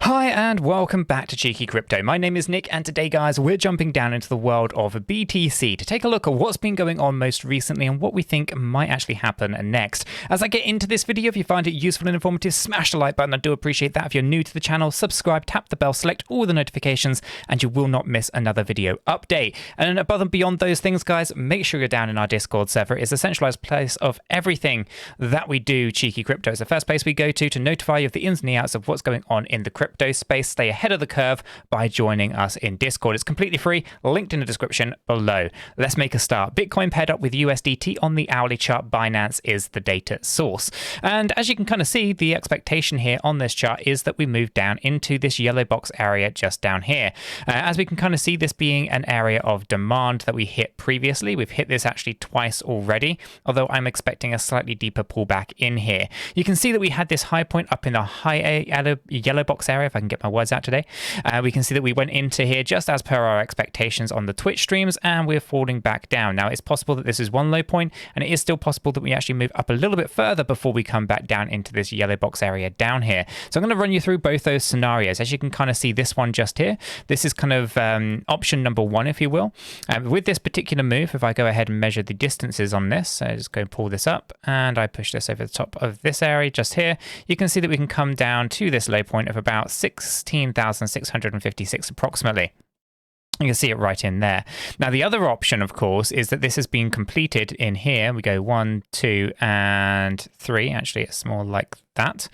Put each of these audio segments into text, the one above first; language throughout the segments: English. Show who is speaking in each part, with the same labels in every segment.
Speaker 1: Hi and welcome back to Cheeky Crypto. My name is Nick and today guys we're jumping down into the world of BTC to take a look at what's been going on most recently and what we think might actually happen next. As I get into this video, if you find it useful and informative, smash the like button. I do appreciate that. If you're new to the channel, subscribe, tap the bell, select all the notifications and you will not miss another video update. And above and beyond those things guys, make sure you're down in our Discord server. It's a centralized place of everything that we do Cheeky Crypto. It's the first place we go to notify you of the ins and the outs of what's going on in the crypto space. Stay ahead of the curve by joining us in Discord. It's completely free, linked in the description below. Let's make a start. Bitcoin paired up with USDT on the hourly chart. Binance is the data source. And as you can kind of see, the expectation here on this chart is that we move down into this yellow box area just down here. As we can kind of see this being an area of demand that we hit previously. We've hit this actually twice already, although I'm expecting a slightly deeper pullback in here. You can see that we had this high point up in the high yellow box area, if I can get my words out today. We can see that we went into here just as per our expectations on the Twitch streams and we're falling back down. Now it's possible that this is one low point and it is still possible that we actually move up a little bit further before we come back down into this yellow box area down here. So I'm going to run you through both those scenarios. As you can kind of see this one just here, this is kind of option number one, if you will. With this particular move, if I go ahead and measure the distances on this, so just go and pull this up and I push this over the top of this area just here, you can see that we can come down to this low point of about 16,656 approximately. You can see it right in there. Now, the other option, of course, is that this has been completed in here. We go 1, 2, and 3. Actually, it's more like that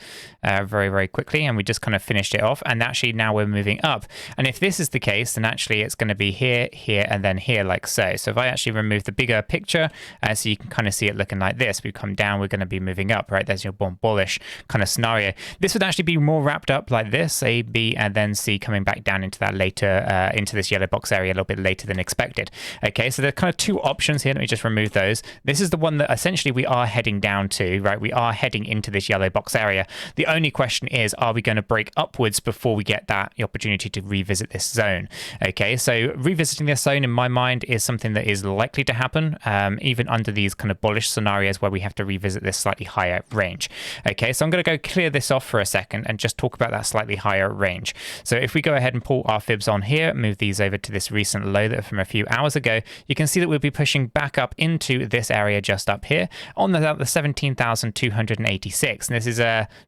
Speaker 1: very, very quickly. And we just kind of finished it off. And actually, now we're moving up. And if this is the case, then actually it's going to be here, here, and then here like so. So if I actually remove the bigger picture, so you can kind of see it looking like this. We come down, we're going to be moving up, right? There's your more bullish kind of scenario. This would actually be more wrapped up like this, A, B, and then C coming back down into that later, into this yellow box area a little bit later than expected. Okay, so there are kind of two options here. Let me just remove those. This is the one that essentially we are heading down to, right? We are heading into this yellow box area. The only question is, are we going to break upwards before we get that opportunity to revisit this zone? Okay, so revisiting this zone in my mind is something that is likely to happen, even under these kind of bullish scenarios where we have to revisit this slightly higher range. Okay, so I'm going to go clear this off for a second and just talk about that slightly higher range. So if we go ahead and pull our fibs on here, move these over to this recent low that from a few hours ago, you can see that we'll be pushing back up into this area just up here on the 17,286. And this is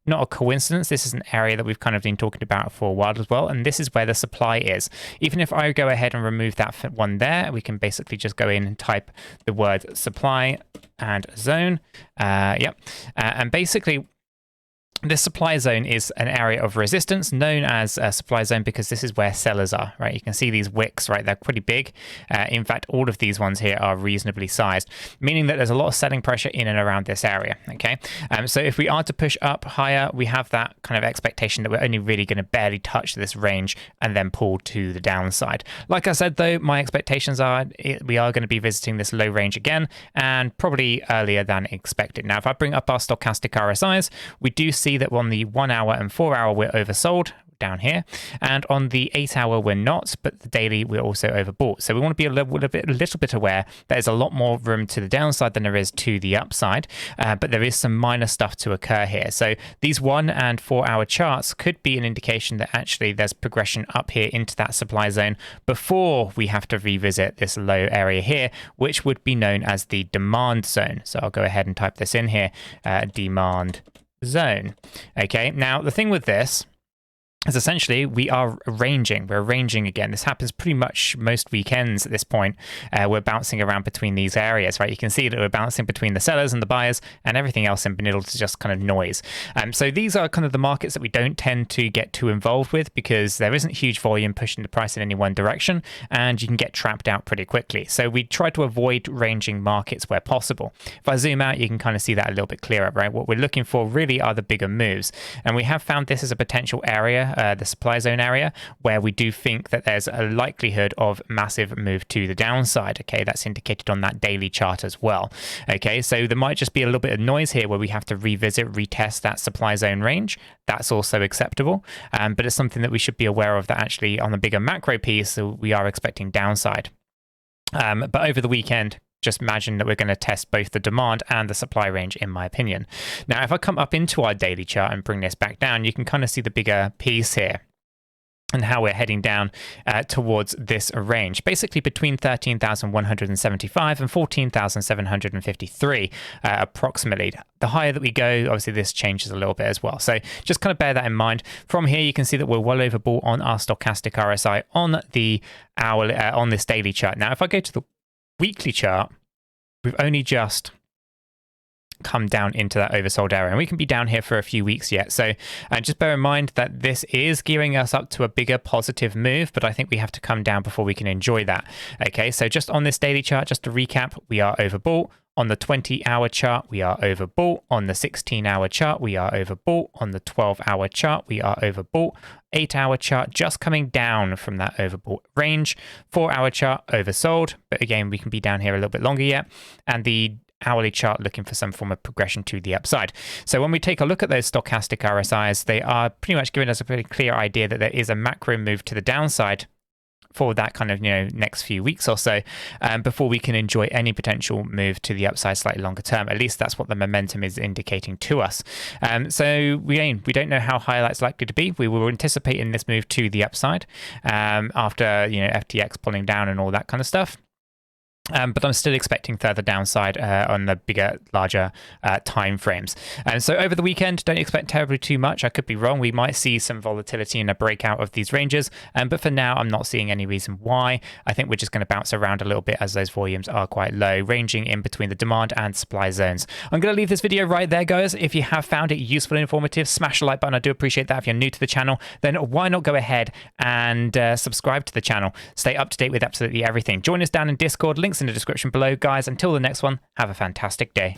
Speaker 1: not a coincidence. This is an area that we've kind of been talking about for a while as well. And this is where the supply is. Even if I go ahead and remove that one there, we can basically just go in and type the word supply and zone. And basically, this supply zone is an area of resistance known as a supply zone because this is where sellers are, right? You can see these wicks, right? They're pretty big. In fact, all of these ones here are reasonably sized, meaning that there's a lot of selling pressure in and around this area, okay? So if we are to push up higher, we have that kind of expectation that we're only really going to barely touch this range and then pull to the downside. Like I said, though, my expectations are we are going to be visiting this low range again and probably earlier than expected. Now, if I bring up our stochastic RSIs, we do see that on the 1 hour and 4 hour we're oversold down here, and on the 8 hour we're not, but the daily we're also overbought. So we want to be a little bit aware there's a lot more room to the downside than there is to the upside, but there is some minor stuff to occur here. So these 1 and 4 hour charts could be an indication that actually there's progression up here into that supply zone before we have to revisit this low area here, which would be known as the demand zone. So I'll go ahead and type this in here, demand zone. Okay, now the thing with this is essentially we are ranging. We're ranging again. This happens pretty much most weekends at this point. We're bouncing around between these areas, right? You can see that we're bouncing between the sellers and the buyers, and everything else in the middle is just kind of noise. So these are kind of the markets that we don't tend to get too involved with because there isn't huge volume pushing the price in any one direction, and you can get trapped out pretty quickly. So we try to avoid ranging markets where possible. If I zoom out, you can kind of see that a little bit clearer, right? What we're looking for really are the bigger moves, and we have found this as a potential area, the supply zone area, where we do think that there's a likelihood of massive move to the downside. Okay, that's indicated on that daily chart as well. Okay, so there might just be a little bit of noise here where we have to retest that supply zone range. That's also acceptable, but it's something that we should be aware of that actually on the bigger macro piece, we are expecting downside. But over the weekend, just imagine that we're going to test both the demand and the supply range, in my opinion. Now, if I come up into our daily chart and bring this back down, you can kind of see the bigger piece here. and how we're heading down towards this range, basically between 13,175 and 14,753 approximately. The higher that we go, obviously this changes a little bit as well. So just kind of bear that in mind. From here, you can see that we're well overbought on our stochastic RSI on the hourly, on this daily chart. Now, if I go to the weekly chart, we've only just come down into that oversold area, and we can be down here for a few weeks yet. So just bear in mind that this is gearing us up to a bigger positive move, but I think we have to come down before we can enjoy that. Okay, so just on this daily chart, just to recap, we are overbought. On the 20-hour chart, we are overbought. On the 16-hour chart, we are overbought. On the 12-hour chart, we are overbought. 8-hour chart just coming down from that overbought range. 4-hour chart oversold, but again, we can be down here a little bit longer yet. And the hourly chart looking for some form of progression to the upside. So when we take a look at those stochastic RSIs, they are pretty much giving us a pretty clear idea that there is a macro move to the downside for that kind of, next few weeks or so, before we can enjoy any potential move to the upside slightly longer term. At least that's what the momentum is indicating to us. So we don't know how high that's likely to be. We were anticipating this move to the upside after FTX pulling down and all that kind of stuff. But I'm still expecting further downside on the bigger, larger time frames. And so over the weekend, don't expect terribly too much. I could be wrong. We might see some volatility in a breakout of these ranges. But for now, I'm not seeing any reason why. I think we're just going to bounce around a little bit as those volumes are quite low, ranging in between the demand and supply zones. I'm going to leave this video right there, guys. If you have found it useful and informative, smash the like button. I do appreciate that. If you're new to the channel, then why not go ahead and subscribe to the channel. Stay up to date with absolutely everything. Join us down in Discord. Links in the description below, guys. Until the next one, have a fantastic day.